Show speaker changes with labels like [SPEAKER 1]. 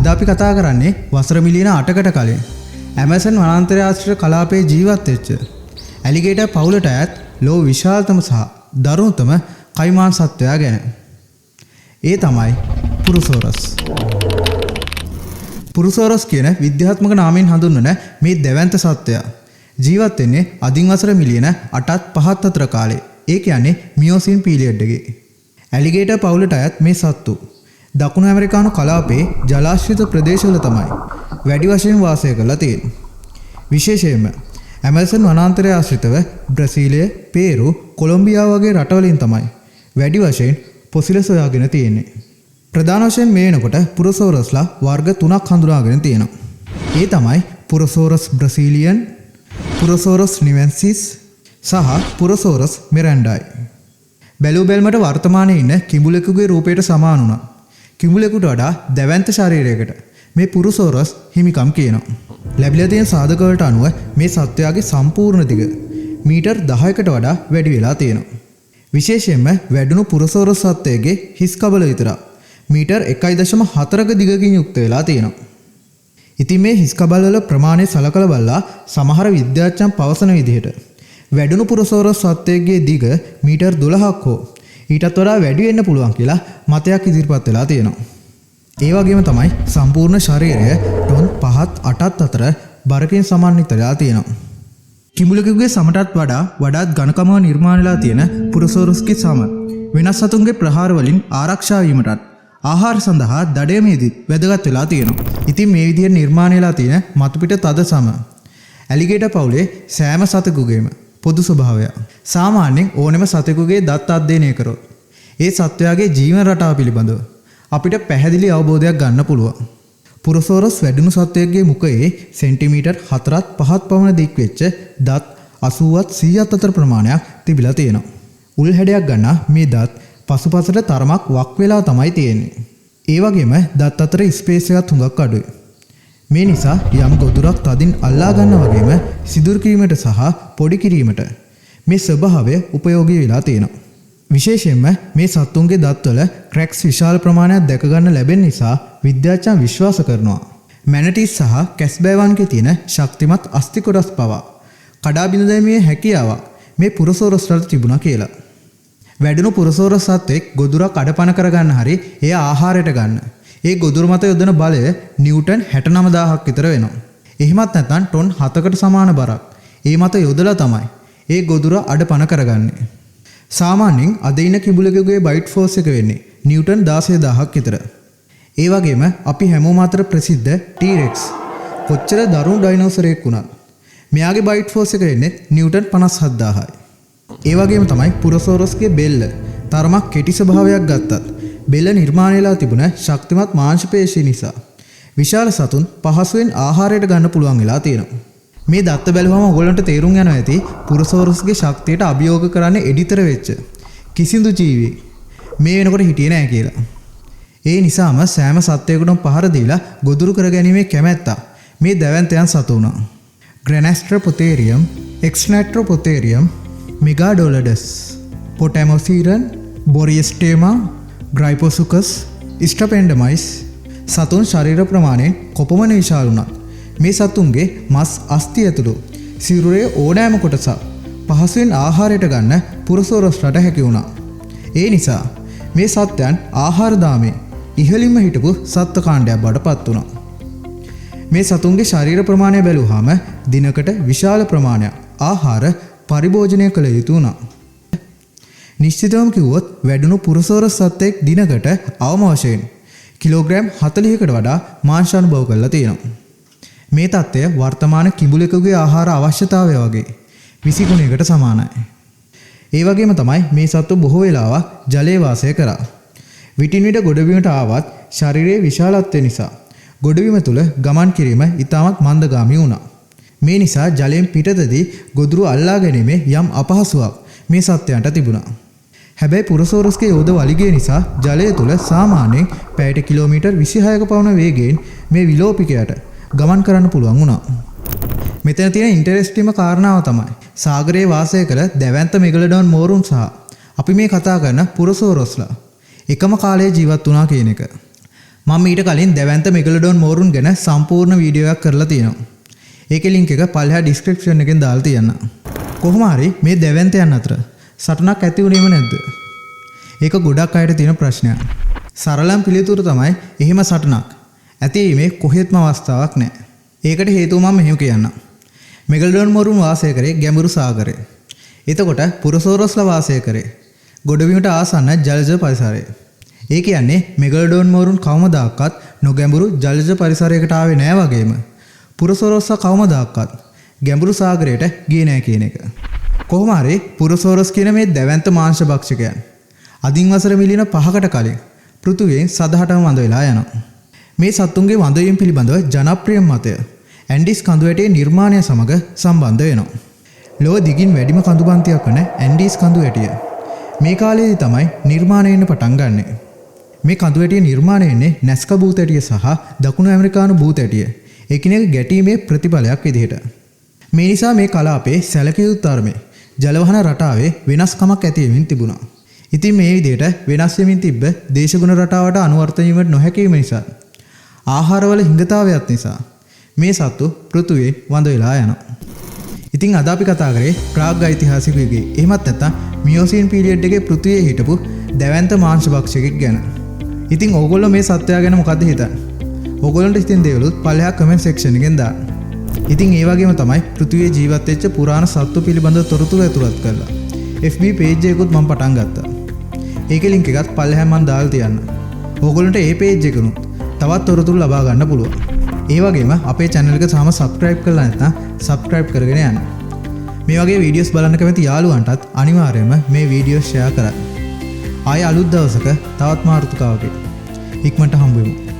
[SPEAKER 1] අද අපි කතා කරන්නේ වසර මිලියන 8කට කලින් ඇමසන් වනාන්තරය ආශ්‍රිත කලාපයේ ජීවත් වෙච්ච ඇලිගේටර් පවුලට අයත් ලෝ විශාලතම සහ දරුණුතම කයිමාන් සත්වයා ගැන. ඒ තමයි පුරුසෝරස්. පුරුසෝරස් කියන විද්‍යාත්මක නාමයෙන් හඳුන්වන මේ දැවැන්ත සත්වයා ජීවත් වෙන්නේ අදින් වසර මිලියන 8.5 අතර කාලේ. ඒ කියන්නේ මියෝසින් පීරියඩ් එකේ. ඇලිගේටර් පවුලට අයත් මේ සත්තු දකුණු ඇමරිකානු කලාපයේ ජලාශ්‍රිත ප්‍රදේශවල තමයි වැඩි වශයෙන් වාසය කරලා තියෙන්නේ. විශේෂයෙන්ම ඇමසන් වනාන්තරය ආශ්‍රිතව බ්‍රසීලය, පේරු, කොලොම්බියාව වගේ රටවලින් තමයි වැඩි වශයෙන් පොසිල සොයාගෙන තියෙන්නේ. ප්‍රධාන වශයෙන් මේ වෙනකොට පුරසෝරස්ලා වර්ග 3ක් හඳුනාගෙන තියෙනවා. ඒ තමයි පුරසෝරස් බ්‍රසීලියන්, පුරසෝරස් නිවෙන්සිස් සහ පුරසෝරස් මිරැන්ඩායි. බැලූ බැල්මට වර්තමානයේ ඉන්න කිඹුලෙකුගේ රූපයට සමාන වුණා. කිඹුලෙකුට වඩා දැවැන්ත ශරීරයකට මේ පුරුසෝරස් හිමිකම් කියනවා. ලැබිලා තියෙන සාධක වලට අනුව මේ සත්වයාගේ සම්පූර්ණ දිග මීටර් 10කට වඩා වැඩි වෙලා තියෙනවා. විශේෂයෙන්ම වැඩුණු පුරුසෝරස් සත්වයේ හිස් කබල විතර මීටර් 1.4ක දිගකින් යුක්ත වෙලා තියෙනවා. ඉතින් මේ හිස් කබල වල ප්‍රමාණය සලකලා බලලා සමහර විද්‍යාඥයන් පවසන විදිහට වැඩුණු පුරුසෝරස් සත්වයේ දිග මීටර් 12ක් හෝ ඊටත් වඩා වැඩි වෙන්න පුළුවන් කියලා මතයක් ඉදිරිපත් වෙලා තියෙනවා. ඒ වගේම තමයි සම්පූර්ණ ශරීරය ටොන් 5-8 අතර බරකින් සමන්විත වෙලා තියෙනවා. කිඹුලෙකුගේ සමටත් වඩාත් ඝනකමව නිර්මාණය වෙලා තියෙන පුරුසෝරස්ගේ සම වෙනස් සතුන්ගේ ප්‍රහාර වලින් ආරක්ෂා වීමටත් ආහාර සඳහා දඩයමේදී වැදගත් වෙලා තියෙනවා. ඉතින් මේ විදිහට නිර්මාණය වෙලා තියෙන මතුපිට තද සම ඇලිගේටර් පවුලේ සෑම සතෙකුගේම පොදු ස්වභාවය. සාමාන්‍යයෙන් ඕනෑම සතෙකුගේ දත් අධ්‍යයනය කරොත් ඒ සත්වයාගේ ජීවන රටාව පිළිබඳව අපිට පැහැදිලි අවබෝධයක් ගන්න පුළුවන්. පුරසෝරස් වැඩුණු සත්වයෙක්ගේ මුඛයේ සෙන්ටිමීටර් 4-5 පමණ දික් වෙච්ච දත් 80-100 අතර ප්‍රමාණයක් තිබිලා තියෙනවා. උල් හැඩයක් ගන්න මේ දත් පසුපසට තරමක් වක් වෙලා තමයි තියෙන්නේ. ඒ වගේම දත් අතර ස්පේස් එකත් හුඟක් අඩුයි. මේ නිසා යම් ගොදුරක් තදින් අල්ලා ගන්න වගේම සිදුරු කිරීමට සහ පොඩි කිරීමට මේ ස්වභාවය උපයෝගී වෙලා තියෙනවා. විශේෂයෙන්ම මේ සත්තුන්ගේ දත්වල ක්‍රැක්ස් විශාල ප්‍රමාණයක් දැක ගන්න ලැබෙන නිසා විද්‍යාඥයන් විශ්වාස කරනවා මැනටිස් සහ කැස්බෑවන්ගේ තියෙන ශක්තිමත් අස්ථි කොටස් පවා කඩා බිඳ දැමීමේ හැකියාව මේ පුරසෝරස්වලට තිබුණා කියලා. වැඩුණු පුරසෝරස් සත්වෙක් ගොදුරක් අඩපණ කරගන්න හරි එය ආහාරයට ගන්න ඒ ගොදුර මත යොදන බලය නිව්ටන් 69000ක් විතර වෙනවා. එහෙමත් නැත්නම් ටොන් 7කට සමාන බරක් ඒ මත යොදලා තමයි ඒ ගොදුර අඩපණ කරගන්නේ. සාමාන්‍යයෙන් අද ඉන්න කිඹුලෙකුගේ බයිට් ෆෝස් එක වෙන්නේ නිව්ටන් 16000ක් විතර. ඒ වගේම අපි හැමෝම අතර ප්‍රසිද්ධ T-Rex කොච්චර දරුණු ඩයිනෝසරයෙක් වුණත් මෙයාගේ බයිට් ෆෝස් එක වෙන්නේ නිව්ටන් 57000යි. ඒ වගේම තමයි පුරසෝරස්ගේ බෙල්ල තරමක් කෙටි ස්වභාවයක් ගත්තත් බෙල්ල නිර්මාණය වෙලා තිබුණ ශක්තිමත් මාංශ පේශී නිසා විශාල සතුන් පහසුවෙන් ආහාරයට ගන්න පුළුවන් වෙලා තියෙනවා. මේ දත්ත බැලුවම ඔයගොල්ලන්ට තේරුම් යනවා ඇති පුරසෝරස්ගේ ශක්තියට අභියෝග කරන්නේ එඩිතර වෙච්ච කිසිදු ජීවියෙක් මේ වෙනකොට හිටියේ නැහැ කියලා. ඒ නිසාම සෑම සත්වයකටම පහර දීලා ගොදුරු කරගැනීමේ කැමැත්ත මේ දැවැන්තයන් සතු වුණා. ග්‍රැනස්ට්‍රොපොතේරියම්, එක්ස්නැට්‍රොපොතේරියම්, මෙගාඩොලඩස්, පොටැමොසීරන්, බොරියස්ටේමා, ග්‍රයිපොසුකස්, ස්ටපෙන්ඩමයිස් සතුන් ශරීර ප්‍රමාණයෙන් කොපමණ විශාල වුණත් මේ සතුන්ගේ මස් අස්ථි ඇතුළු සිරුරේ ඕනෑම කොටසක් පහසුවෙන් ආහාරයට ගන්න පුරසෝරස්ලට හැකි වුණා. ඒ නිසා මේ සත්වයන් ආහාර දාමේ ඉහළින්ම හිටපු සත්ත්ව කාණ්ඩයක් බවට පත් වුණා. මේ සතුන්ගේ ශරීර ප්‍රමාණය බැලුවාම දිනකට විශාල ප්‍රමාණයක් ආහාර පරිභෝජනය කළ යුතු වුණා. නිශ්චිතවම කිව්වොත් වැඩුණු පුරසෝරස් සත්වෙක් දිනකට අවම වශයෙන් කිලෝග්‍රෑම් 40කට වඩා මාංශ අනුභව කරලා තියෙනවා. මේ තත්ත්වය වර්තමාන කිඹුලෙකුගේ ආහාර අවශ්‍යතාවය වගේ 20 ගුණයකට සමානයි. ඒ වගේම තමයි මේ සත්තු බොහෝ වෙලාවක් ජලයේ වාසය කරා. විටින් විට ගොඩබිමට ආවත් ශරීරයේ විශාලත්වය නිසා ගොඩබිම තුල ගමන් කිරීම ඉතාමත් මන්දගාමී වුණා. මේ නිසා ජලයෙන් පිටතදී ගොදුරු අල්ලා ගැනීමේ යම් අපහසුාවක් මේ සත්වයන්ට තිබුණා. හැබැයි පුරසෝරස්ගේ යෝධ වලිගය නිසා ජලය තුල සාමාන්‍යයෙන් පැයට කිලෝමීටර් 26ක පමණ වේගයෙන් මේ විලෝපිකයට ගමන් කරන්න පුළුවන් වුණා. මෙතන තියෙන ඉන්ටරෙස්ටිංම කාරණාව තමයි සාගරයේ වාසය කළ දැවැන්ත මෙගලඩොන් මෝරුන් සහ අපි මේ කතා කරන පුරසෝරස්ලා එකම කාලයේ ජීවත් වුණා කියන එක. මම ඊට කලින් දැවැන්ත මෙගලොඩෝන් මෝරුන් ගැන සම්පූර්ණ වීඩියෝ එකක් කරලා තියෙනවා. ඒකේ ලින්ක් එක පල්ලෙහා ඩිස්ක්‍රිප්ෂන් එකෙන් දාලා තියන්න. කොහොම හරි මේ දැවැන්තයන් අතර සටනක් ඇති වුණේම නැද්ද? ඒක ගොඩක් අයට තියෙන ප්‍රශ්නයක්. සරලම පිළිතුර තමයි එහෙම සටනක් ඇතිවීමේ කොහෙත්ම අවස්ථාවක් නැහැ. ඒකට හේතුව මම මෙහෙම කියන්නම්. මෙගලොඩෝන් මෝරුන් වාසය කරේ ගැඹුරු සාගරේ. එතකොට පුරසෝරස්ලා වාසය කරේ ගොඩබිමට ආසන්න ජලජ පරිසරයේ. ඒ කියන්නේ මෙගලොඩෝන් මෝරුන් කවමදාකවත් නොගැඹුරු ජලජ පරිසරයකට ආවේ නෑ වගේම පුරසෝරස්ලා කවමදාකවත් ගැඹුරු සාගරයට ගියේ නෑ කියන එක. කොහොම හරි පුරසෝරස් කියන මේ දැවැන්ත මාංශ භක්ෂකයන් අදින් වසර මිලියන 5කට කලින් පෘථුවියෙන් සදහටම වඳ වෙලා යනවා. මේ සත්තුන්ගේ වඳවීම පිළිබඳව ජනප්‍රිය මතය ඇන්ඩිස් කඳුවැටේ නිර්මාණය සමග සම්බන්ධ වෙනවා. ලොව දිගින් වැඩිම කඳුබන්තියක් වන ඇන්ඩිස් කඳුවැටිය මේ කාලයේදී තමයි නිර්මාණය වෙන්න පටන් ගන්නෙ. මේ කඳුවැටිය නිර්මාණය වෙන්නේ නැස්කා භූතැටිය සහ දකුණු ඇමරිකානු භූතැටිය එකිනෙක ගැටීමේ ප්‍රතිඵලයක් විදිහට. මේ නිසා මේ කලාපයේ සැලකිය යුතු තරමේ ජලවහන රටාවේ වෙනස්කමක් ඇති වෙමින් තිබුණා. ඉතින් මේ විදිහට වෙනස් වෙමින් තිබ්බ දේශගුණ රටාවට අනුවර්තන වීමට නොහැකි වීම නිසා ආහාරවල හිඟතාවයත් නිසා මේ සත්තු පෘථුවියේ වඳ වෙලා යනවා. ඉතින් අද අපි කතා කරේ ප්‍රාග් ඓතිහාසිකයෙකුගේ එහෙමත් නැත්නම් මියෝසීන් පීරියඩ් එකේ පෘථුවියේ හිටපු දැවැන්ත මාංශ භක්ෂකෙක් ගැන. ඉතින් ඕගොල්ලෝ මේ සත්වයා ගැන මොකද්ද හිතන්නේ? ඕගොල්ලන්ට හිතෙන දේවලුත් පල්ලෙහා කමෙන්ට් සෙක්ෂන් එකෙන් දාන්න. ඉතින් ඒ වගේම තමයි පෘථුවියේ ජීවත් වෙච්ච පුරාණ සත්තු පිළිබඳව තොරතුරු ඇතුළත් කරලා FB page එකකුත් මම පටන් ගත්තා. ඒකේ ලින්ක් එකත් පල්ලෙහා මම දාලා තියන්න. ඕගොල්ලන්ට ඒ page එකනොත් තවත් තොරතුරු ලබා ගන්න පුළුවන්. ඒ වගේම අපේ channel එක තාම subscribe කරලා නැත්නම් subscribe කරගෙන යන්න. මේ වගේ වීඩියෝස් බලන්න කැමති යාළුවන්ටත් අනිවාර්යයෙන්ම මේ වීඩියෝ share කරන්න. ආය අලුත් දවසක තවත් මාතෘකාවකින් ඉක්මනට හම්බ වෙමු.